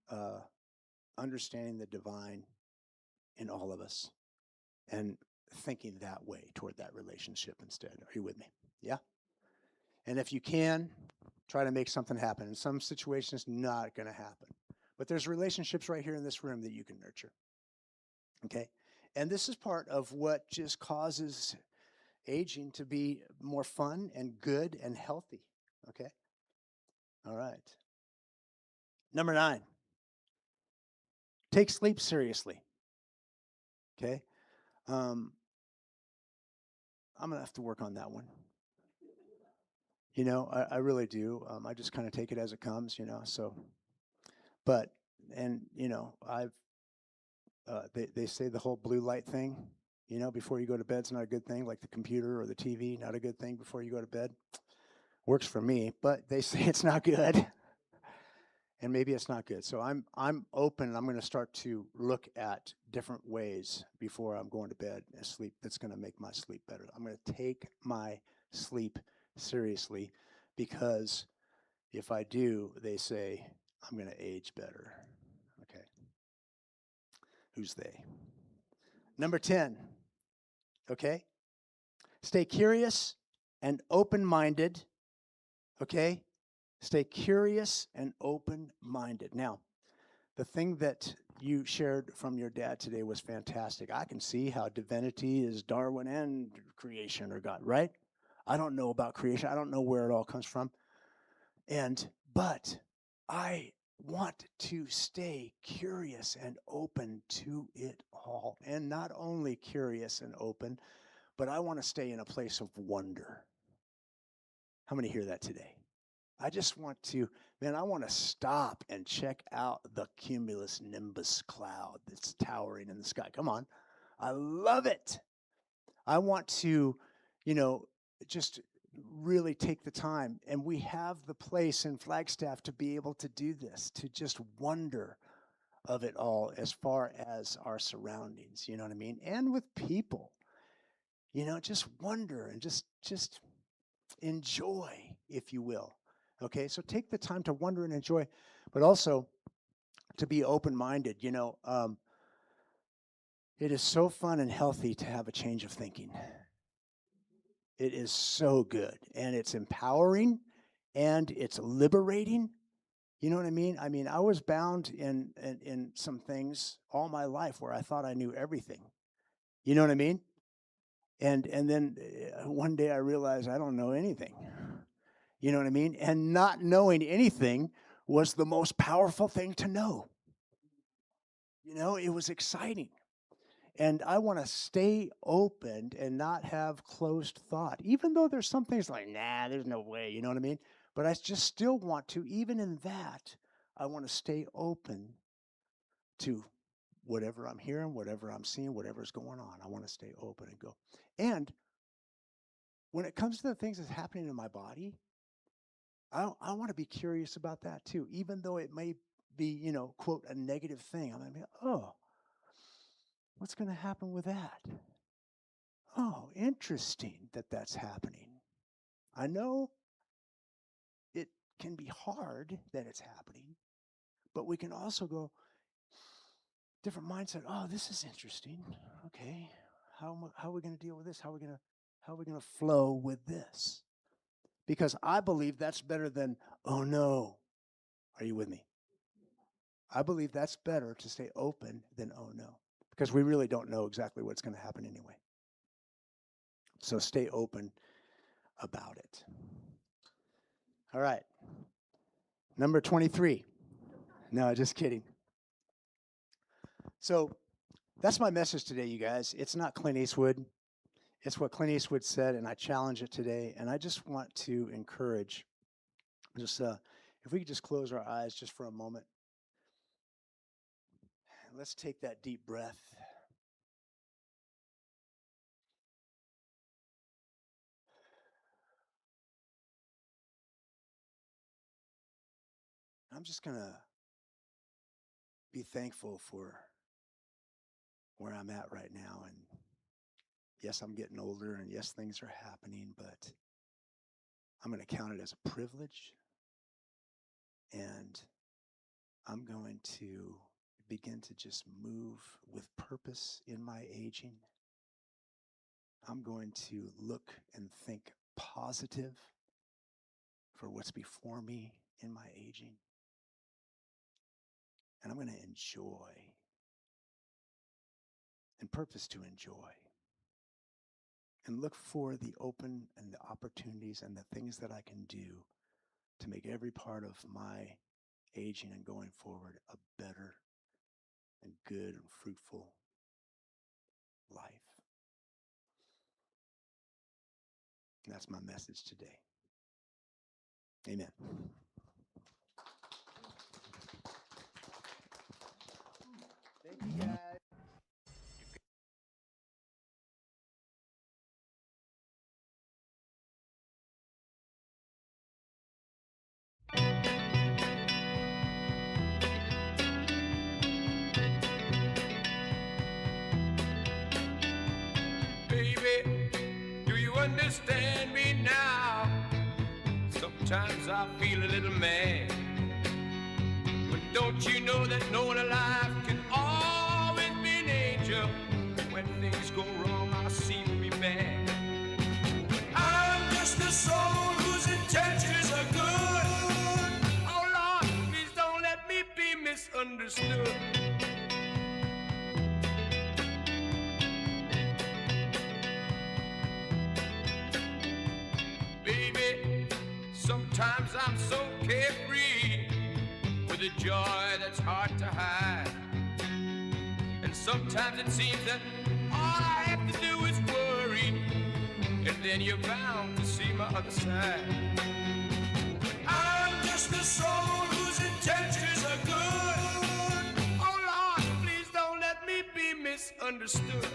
understanding the divine in all of us and thinking that way toward that relationship instead. Are you with me? Yeah? And if you can, try to make something happen. In some situations, not going to happen. But there's relationships right here in this room that you can nurture. Okay? And this is part of what just causes aging to be more fun and good and healthy. Okay? All right. Number 9. Take sleep seriously. Okay? I'm going to have to work on that one. I really do. I just kind of take it as it comes, so. But, and, I've, they say the whole blue light thing, before you go to bed is not a good thing, like the computer or the TV, not a good thing before you go to bed. Works for me, but they say it's not good. and maybe it's not good. So I'm open. I'm going to start to look at different ways before I'm going to bed and sleep that's going to make my sleep better. I'm going to take my sleep seriously, because if I do, they say I'm going to age better. Okay. Who's they? Number 10. Okay? Stay curious and open-minded. Okay? Stay curious and open-minded. Now, the thing that you shared from your dad today was fantastic. I can see how divinity is Darwin and creation or God, right? I don't know about creation. I don't know where it all comes from. But I want to stay curious and open to it all. And not only curious and open, but I want to stay in a place of wonder. How many hear that today? I just want to, man, I want to stop and check out the cumulus nimbus cloud that's towering in the sky. Come on. I love it. I want to, just really take the time. And we have the place in Flagstaff to be able to do this, to just wonder of it all as far as our surroundings, you know what I mean? And with people, just wonder and just enjoy, if you will. Okay, so take the time to wonder and enjoy, but also to be open-minded. It is so fun and healthy to have a change of thinking. It is so good, and it's empowering, and it's liberating. You know what I mean? I mean, I was bound in some things all my life where I thought I knew everything. You know what I mean? And then one day I realized I don't know anything. You know what I mean? And not knowing anything was the most powerful thing to know. It was exciting. And I want to stay open and not have closed thought, even though there's some things like, nah, there's no way, you know what I mean? But I just still want to, even in that, I want to stay open to whatever I'm hearing, whatever I'm seeing, whatever's going on. I want to stay open and go. And when it comes to the things that's happening in my body, I want to be curious about that too, even though it may be, quote, a negative thing. I'm like, oh, what's going to happen with that? Oh, interesting that that's happening. I know it can be hard that it's happening, but we can also go different mindset. Oh, this is interesting. Okay, how are we going to deal with this? How are we going to flow with this? Because I believe that's better than, oh no. Are you with me? I believe that's better to stay open than oh no, because we really don't know exactly what's going to happen anyway. So stay open about it. All right. Number 23. No, just kidding. So that's my message today, you guys. It's not Clint Eastwood. It's what Clint Eastwood said, and I challenge it today. And I just want to encourage, if we could just close our eyes just for a moment. Let's take that deep breath. I'm just going to be thankful for where I'm at right now. And yes, I'm getting older, and yes, things are happening, but I'm going to count it as a privilege. And I'm going to begin to just move with purpose in my aging. I'm going to look and think positive for what's before me in my aging. And I'm going to enjoy and purpose to enjoy and look for the open and the opportunities and the things that I can do to make every part of my aging and going forward a better and good and fruitful life. And that's my message today. Amen. Thank you, guys. understand me now. Sometimes I feel a little mad, but don't you know that no one alive can always be an angel? When things go wrong, I seem to be bad. I'm just a soul whose intentions are good. Oh Lord, please don't let me be misunderstood. Baby, sometimes I'm so carefree with a joy that's hard to hide. And sometimes it seems that all I have to do is worry, and then you're bound to see my other side. I'm just a soul whose intentions are good. Oh Lord, please don't let me be misunderstood.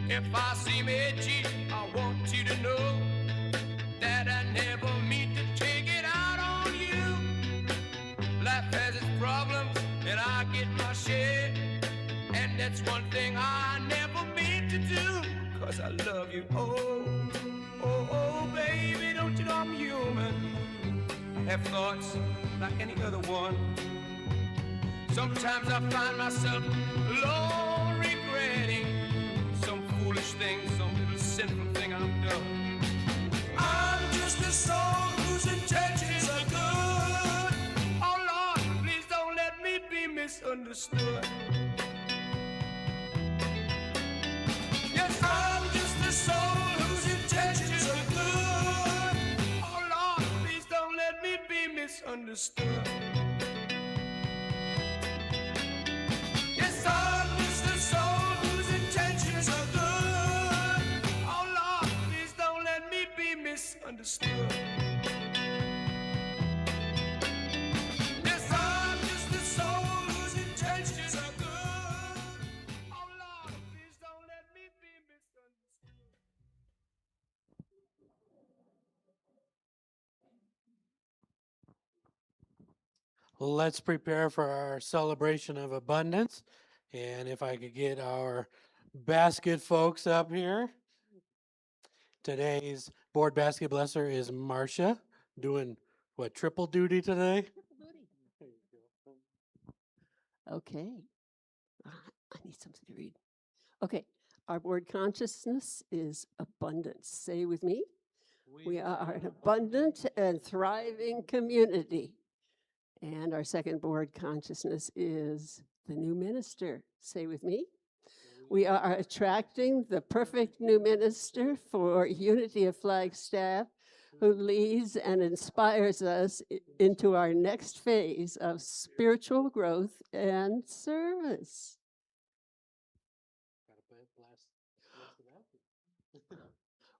If I seem edgy, I want you to know that I never mean to take it out on you. Life has its problems, and I get my share. And that's one thing I never mean to do, 'cause I love you. Oh, oh, oh, baby, don't you know I'm human? I have thoughts like any other one. Sometimes I find myself alone regretting some foolish thing, some little sinful thing I've done. I'm just a soul whose intentions are good. Oh Lord, please don't let me be misunderstood. Yes, I'm just a soul whose intentions are good. Oh Lord, please don't let me be misunderstood. Yes, I'm just a soul whose intentions are good. Oh Lord, please don't let me be misunderstood. Yes, I'm just a soul whose intentions are good. Oh Lord, please don't let me be misunderstood. Let's prepare for our celebration of abundance. And if I could get our basket folks up here. Today's board basket blesser is Marcia, doing what, triple duty today? Okay. I need something to read. Okay. Our board consciousness is abundance. Say with me. We are an abundant and thriving community. And our second board consciousness is the new minister. Say with me. We are attracting the perfect new minister for Unity of Flagstaff, who leads and inspires us into our next phase of spiritual growth and service.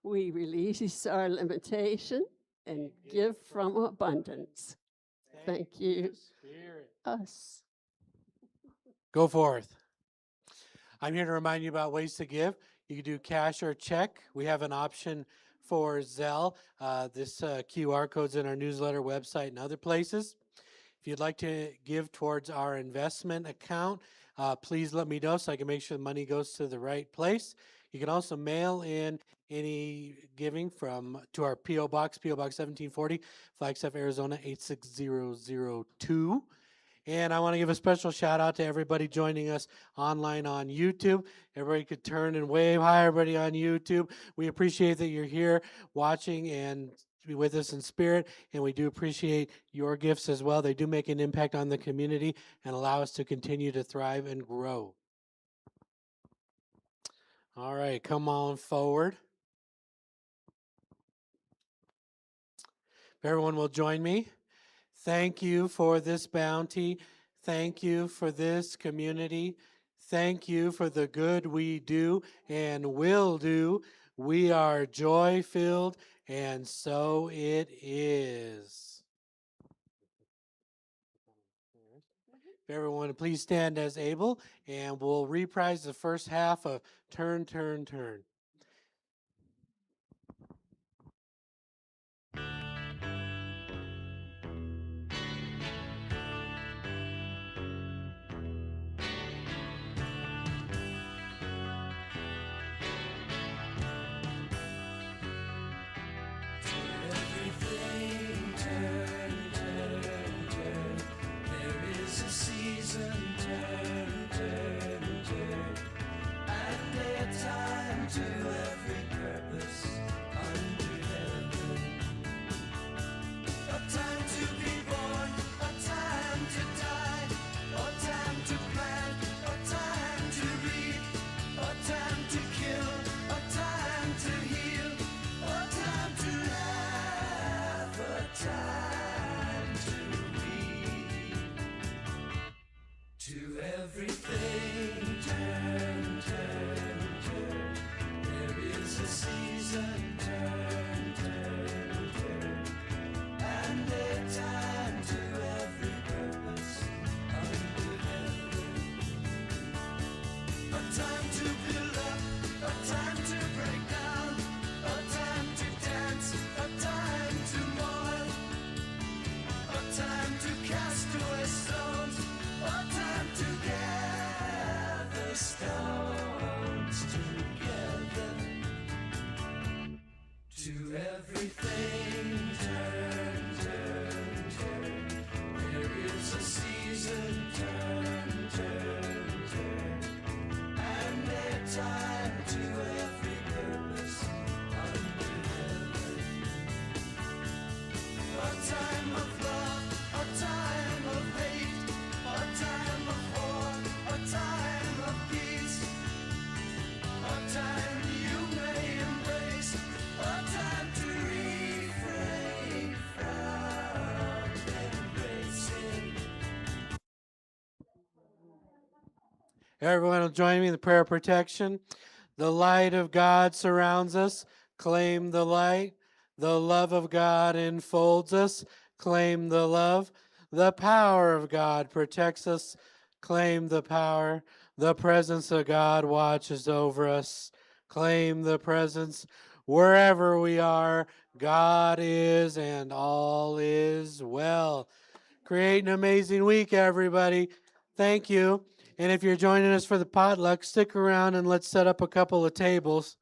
We release our limitation and give from abundance. Thank you, us. Go forth. I'm here to remind you about ways to give. You can do cash or check. We have an option for Zelle. This QR code's in our newsletter, website, and other places. If you'd like to give towards our investment account, please let me know so I can make sure the money goes to the right place. You can also mail in any giving to our P.O. Box 1740, Flagstaff, Arizona 86002. And I want to give a special shout out to everybody joining us online on YouTube. Everybody could turn and wave. Hi, everybody on YouTube. We appreciate that you're here watching and be with us in spirit, and we do appreciate your gifts as well. They do make an impact on the community and allow us to continue to thrive and grow. All right, come on forward. If everyone will join me. Thank you for this bounty. Thank you for this community. Thank you for the good we do and will do. We are joy-filled, and so it is. If everyone would please stand as able, and we'll reprise the first half of Turn, Turn, Turn. To everything turn, turn, turn. There is a season, turn, turn, turn. And a time to every purpose under heaven. A time of love, a time of hate, a time of war, a time of peace. A time you may embrace, a time to refrain from embracing. Everyone will join me in the prayer of protection. The light of God surrounds us. Claim the light. The love of God enfolds us. Claim the love. The power of God protects us. Claim the power. The presence of God watches over us. Claim the presence. Wherever we are, God is, and all is well. Create an amazing week, everybody. Thank you. And if you're joining us for the potluck, stick around and let's set up a couple of tables.